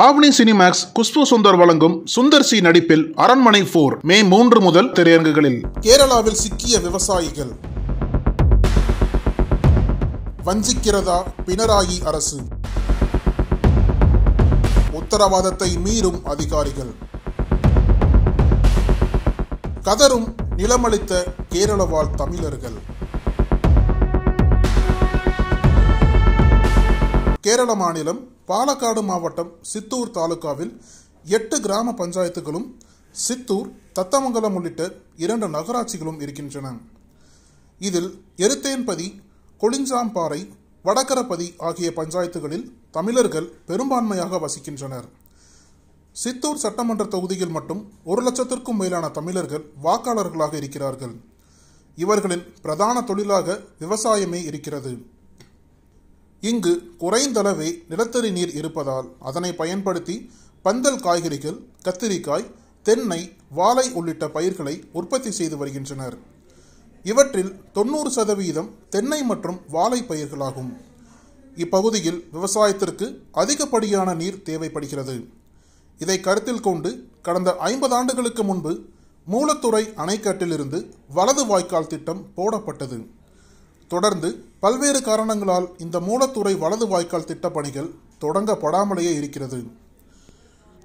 ஆவணி Cinemax Khushbu Sundar வழங்கும் Sundar C நடிப்பில் அரண்மனை 4 மே 3 முதல் திரையரங்குகளில். கேரளாவில் சிக்கிய விவசாயிகள். வஞ்சிக்கிறதா பினராயி அரசு? உத்தரவாதத்தை மீறும் அதிகாரிகள். கதரும் நிலமளித்த கேரள வாழ் தமிழர்கள். கேரள மாநிலம் பாலக்காடு மாவட்டம் சித்தூர் தாலுகாவில் 8 கிராம பஞ்சாயத்துகளும் சித்தூர், தத்தமங்கலம் உள்ளிட்ட 2 நகராட்சிகளும் இருக்கின்றன. இதில் எருத்தேன்பதி, கொளிஞ்சாம்பாறை, வடகரப்பதி ஆகிய பஞ்சாயத்துகளில் தமிழர்கள் பெரும்பான்மையாக வசிக்கின்றனர். சித்தூர் சட்டமன்ற தொகுதியில் மட்டும் 1 லட்சத்திற்கும் மேலான தமிழர்கள் வாக்காளர்களாக இருக்கிறார்கள். இவர்களின் பிரதான தொழிலாக விவசாயமே இருக்கிறது. இங்கு குறைந்தளவே நிலத்தடி நீர் இருப்பதால் அதனை பயன்படுத்தி பந்தல் காய்கறிகள், கத்திரிக்காய், தென்னை, வாழை உள்ளிட்ட பயிர்களை உற்பத்தி செய்து வருகின்றனர். இவற்றில் 90% தென்னை மற்றும் வாழை பயிர்களாகும். இப்பகுதியில் விவசாயத்திற்கு அதிகப்படியான நீர் தேவைப்படுகிறது. இதை கருத்தில் கொண்டு கடந்த 50 ஆண்டுகளுக்கு முன்பு மூலத்துறை அணைக்கட்டிலிருந்து வலது வாய்க்கால் திட்டம் போடப்பட்டது. தொடர்ந்து பல்வேறு காரணங்களால் இந்த மூலத்துறை வலது வாய்க்கால் திட்ட பணிகள் தொடங்கப்படாமலேயே இருக்கிறது.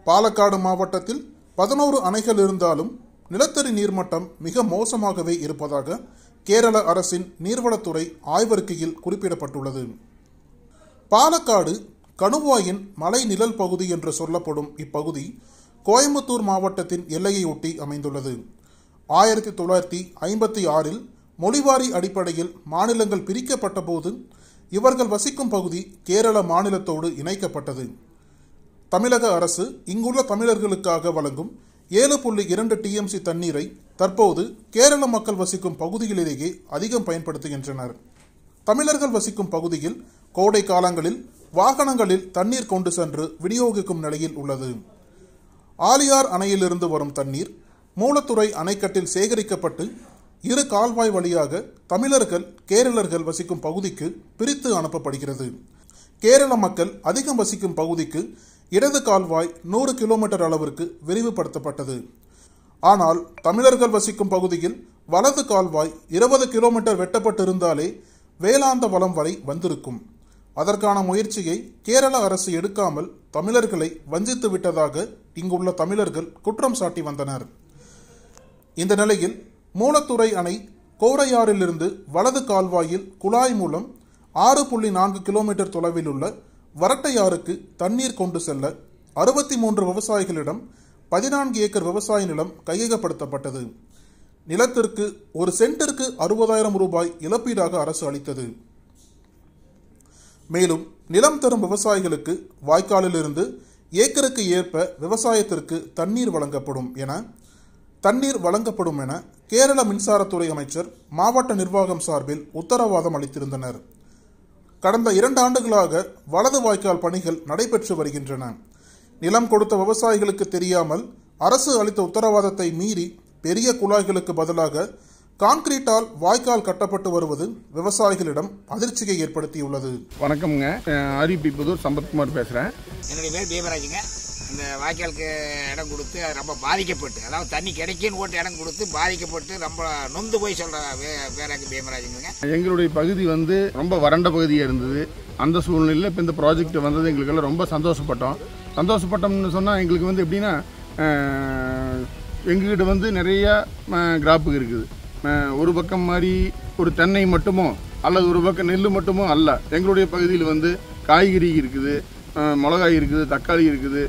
பாலக்காடு மாவட்டத்தில் 11 அணைகள் இருந்தாலும் நிலத்தடி நீர்மட்டம் மிக மோசமாகவே இருப்பதாக கேரள அரசின் நீர்வளத்துறை ஆய்வறிக்கையில் குறிப்பிடப்பட்டுள்ளது. பாலக்காடு கணுவாயின் மலை நிழல் பகுதி என்று சொல்லப்படும் இப்பகுதி கோயம்புத்தூர் மாவட்டத்தின் எல்லையை ஒட்டி அமைந்துள்ளது. 1956 மொழிவாரி அடிப்படையில் மாநிலங்கள் பிரிக்கப்பட்ட போது இவர்கள் வசிக்கும் பகுதி கேரள மாநிலத்தோடு இணைக்கப்பட்டது. தமிழக அரசு இங்குள்ள தமிழர்களுக்காக வழங்கும் 7.2 TMC தண்ணீரை தற்போது கேரள மக்கள் வசிக்கும் பகுதிகளிலேயே அதிகம் பயன்படுத்துகின்றனர். தமிழர்கள் வசிக்கும் பகுதியில் கோடை காலங்களில் வாகனங்களில் தண்ணீர் கொண்டு சென்று விநியோகிக்கும் நிலையில் உள்ளது. ஆலியார் அணையிலிருந்து வரும் தண்ணீர் மூலத்துறை அணைக்கட்டில் சேகரிக்கப்பட்டு 2 கால்வாய் வழியாக தமிழர்கள், கேரளர்கள் வசிக்கும் பகுதிக்கு பிரித்து அனுப்பப்படுகிறது. கேரள மக்கள் அதிகம் வசிக்கும் பகுதிக்கு இடது கால்வாய் 100 கிலோமீட்டர் அளவிற்கு விரிவுபடுத்தப்பட்டது. ஆனால் தமிழர்கள் வசிக்கும் பகுதியில் வலது கால்வாய் 20 கிலோமீட்டர் வெட்டப்பட்டிருந்தாலே வேளாந்த வளம் வரை வந்திருக்கும். அதற்கான முயற்சியை கேரள அரசு எடுக்காமல் தமிழர்களை வஞ்சித்து விட்டதாக இங்குள்ள தமிழர்கள் குற்றம் சாட்டி வந்தனர். இந்த நிலையில் மூலத்துறை அணை கோரையாறிலிருந்து வலது கால்வாயில் குழாய் மூலம் 6.4 கிலோமீட்டர் தொலைவில் உள்ள வரட்டையாறுக்கு தண்ணீர் கொண்டு செல்ல 63 விவசாயிகளிடம் 14 ஏக்கர் விவசாய நிலம் கையகப்படுத்தப்பட்டது. நிலத்திற்கு 1 சென்டிற்கு 60,000 ரூபாய் இழப்பீடாக அரசு அளித்தது. மேலும் நிலம் தரும் விவசாயிகளுக்கு வாய்க்காலிலிருந்து ஏக்கருக்கு ஏற்ப விவசாயத்திற்கு தண்ணீர் வழங்கப்படும் என கேரள மின்சாரத்துறை அமைச்சர் மாவட்ட நிர்வாகம் சார்பில் உத்தரவாதம் அளித்திருந்தனர். கடந்த 2 ஆண்டுகளாக வலது வாய்க்கால் பணிகள் நடைபெற்று வருகின்றன. நிலம் கொடுத்த விவசாயிகளுக்கு தெரியாமல் அரசு அளித்த உத்தரவாதத்தை மீறி பெரிய குழாய்களுக்கு பதிலாக கான்கிரீட்டால் வாய்க்கால் கட்டப்பட்டு வருவது விவசாயிகளிடம் அதிர்ச்சியை ஏற்படுத்தியுள்ளது. வணக்கம்ங்க, ஆரிபிபுதூர் சம்பத்குமார் பேசுகிறேன். என்னுடைய பேர் பீமராஜுங்க. இந்த வாய்க்காலுக்கு இடம் கொடுத்து ரொம்ப பாதிக்கப்பட்டு, அதாவது தண்ணி கிடைக்குன்னு ஓட்டு இடம் கொடுத்து பாதிக்கப்பட்டு ரொம்ப நொந்து போய் சொல்கிற பேராக்கு பீமராஜுங்க. எங்களுடைய பகுதி ரொம்ப வறண்ட பகுதியாக இருந்தது. அந்த சூழ்நிலையில் இப்போ இந்த ப்ராஜெக்ட் வந்தது எங்களுக்கெல்லாம் ரொம்ப சந்தோஷப்பட்டோம்னு சொன்னால் எங்களுக்கு எப்படின்னா, எங்ககிட்ட நிறையா கிராப்பு இருக்குது. ஒரு பக்கம் மாதிரி ஒரு தென்னை மட்டுமோ அல்லது ஒரு பக்கம் நெல் மட்டுமோ அல்ல. எங்களுடைய பகுதியில் காய்கறி இருக்குது, மிளகாய் இருக்குது, தக்காளி இருக்குது,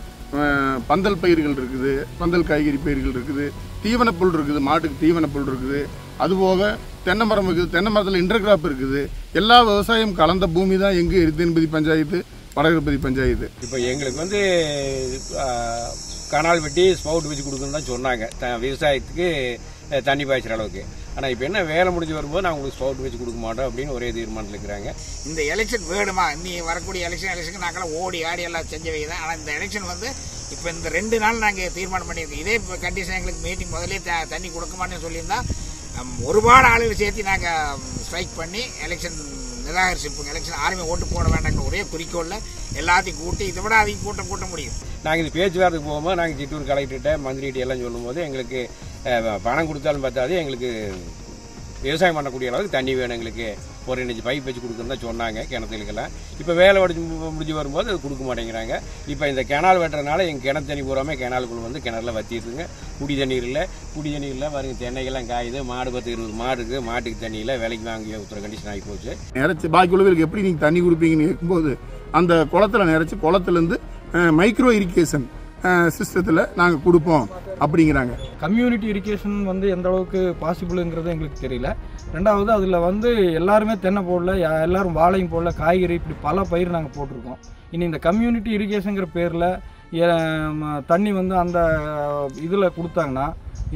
பந்தல் பயிர்கள் இருக்குது, பந்தல் காய்கறி பயிர்கள் இருக்குது, தீவனப்புல் இருக்குது, மாட்டுக்கு தீவனப்புல் இருக்குது, அதுபோக தென்னை மரம் இருக்குது, தென்னை மரத்தில் இன்டர்கிராப் இருக்குது. எல்லா விவசாயம் கலந்த பூமி தான் எங்கள் எருத்தேன்பதி பஞ்சாயத்து, வடகரப்பதி பஞ்சாயத்து. இப்போ எங்களுக்கு கனால் வெட்டி ஸ்பவுட் வச்சு கொடுக்குன்னு தான் சொன்னாங்க, விவசாயத்துக்கு தண்ணி பாய்ச்சிற அளவுக்கு. ஆனால் இப்போ என்ன வேலை முடிஞ்சு வரும்போது நான் உங்களுக்கு ஸ்பவுட் வச்சு கொடுக்க மாட்டோம் அப்படின்னு ஒரே தீர்மானத்தில் இருக்கிறாங்க. இந்த எலெக்ஷன் வேணுமா? நீ வரக்கூடிய எலெக்ஷன் நாங்களாம் ஓடி ஆடி எல்லாம் செஞ்சவை தான். ஆனால் இந்த எலெக்ஷன் இப்போ இந்த 2 நாள் நாங்கள் தீர்மானம் பண்ணியிருக்கோம். இதே கண்டிஷன் எங்களுக்கு மீட்டிங் முதலே தண்ணி கொடுக்க மாட்டேன்னு சொல்லியிருந்தா ஒருபாடு ஆளுகளை சேர்த்து நாங்கள் ஸ்ட்ரைக் பண்ணி எலெக்ஷன் நிராகரிச்சிருப்போம். எலெக்ஷன் யாருமே ஓட்டு போட வேண்டாங்கிற ஒரே குறிக்கோளில் எல்லாத்தையும் கூட்டி இதை விட அதிக கூட்ட முடியும். நாங்கள் இந்த பேச்சுவார்த்தைக்கு போகும்போது நாங்கள் சித்தூர் கலெக்டர்கிட்ட மந்திரிகிட்ட எல்லாம் சொல்லும்போது எங்களுக்கு பணம் கொடுத்தாலும் பார்த்தாது எங்களுக்கு விவசாயம் பண்ணக்கூடிய அளவுக்கு தண்ணி வேணும், எங்களுக்கு ஒரு 2 பைப் வச்சு கொடுக்குறதா சொன்னாங்க கிணத்துகளுக்கெல்லாம். இப்போ வேலை முடிஞ்சு வரும்போது அது கொடுக்க மாட்டேங்கிறாங்க. இப்போ இந்த கிணறு வெட்டுறதுனால எங்கள் கிணத்து தண்ணி பூராமே கிணறுக்குள்ள வந்து கிணறுல வற்றிடுதுங்க. குடி தண்ணீர் இல்லை பாருங்க, தென்னைகள்லாம் காயுது. மாடு 10-20 மாடு இருக்குது, மாட்டுக்கு தண்ணியில் விலைக்கு வாங்கி ஊற்றுற கண்டிஷன் ஆகி போச்சு. நிறச்சி பாக்கி உள்ளவர்களுக்கு எப்படி நீங்கள் தண்ணி கொடுப்பீங்கன்னு கேட்கும்போது அந்த குளத்தில் நிறச்சி குளத்துலேருந்து மைக்ரோ இரிகேஷன் சிஸ்டத்தில் நாங்கள் கொடுப்போம் அப்படிங்கிறாங்க. கம்யூனிட்டி இரிகேஷன் வந்து எந்த அளவுக்கு பாசிபிளுங்கிறது எங்களுக்கு தெரியல. ரெண்டாவது அதில் வந்து எல்லாருமே தென்னை போடல, எல்லாரும் வாழையும் போடல, காய்கறி இப்படி பல பயிர் நாங்கள் போட்டிருக்கோம். இனி இந்த கம்யூனிட்டி இரிகேஷனுங்கிற பேரில் தண்ணி வந்து அந்த இதில் கொடுத்தாங்கன்னா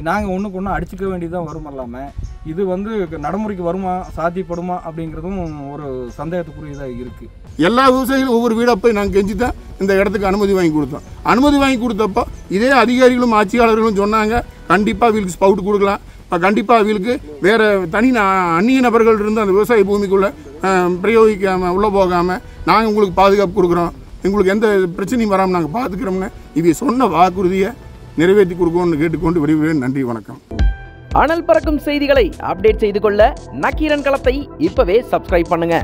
நாங்கள் ஒன்றுக்கு ஒன்று அடிச்சுக்க வேண்டியதான் வரும். இல்லாமல் இது வந்து நடைமுறைக்கு வருமா, சாத்தியப்படுமா அப்படிங்கிறதும் ஒரு சந்தேகத்துக்குரியதாக இருக்குது. எல்லா விவசாயிகளும் ஒவ்வொரு வீடாக போய் நாங்கள் கெஞ்சி தான் இந்த இடத்துக்கு அனுமதி வாங்கி கொடுத்தோம். அனுமதி வாங்கி கொடுத்தப்போ இதே அதிகாரிகளும் ஆட்சியாளர்களும் சொன்னாங்க, கண்டிப்பாக வீலுக்கு ஸ்பவுட் கொடுக்கலாம், கண்டிப்பாக வீலுக்கு வேறு அந்நிய நபர்கள் இருந்து அந்த விவசாய பூமிக்குள்ளே பிரயோகிக்காமல் உள்ளே போகாமல் நாங்கள் உங்களுக்கு பாதுகாப்பு கொடுக்குறோம், எங்களுக்கு எந்த பிரச்சனையும் வராமல் நாங்கள் பார்த்துக்கிறோம்னு இவங்க சொன்ன வாக்குறுதியை நிறைவேற்றி கொடுக்கணும்னு கேட்டுக்கொண்டு விடைபெறுகிறேன். நன்றி, வணக்கம். அனல் பறக்கும் செய்திகளை அப்டேட் செய்து கொள்ள நக்கீரன் களத்தை இப்பவே சப்ஸ்கிரைப் பண்ணுங்க.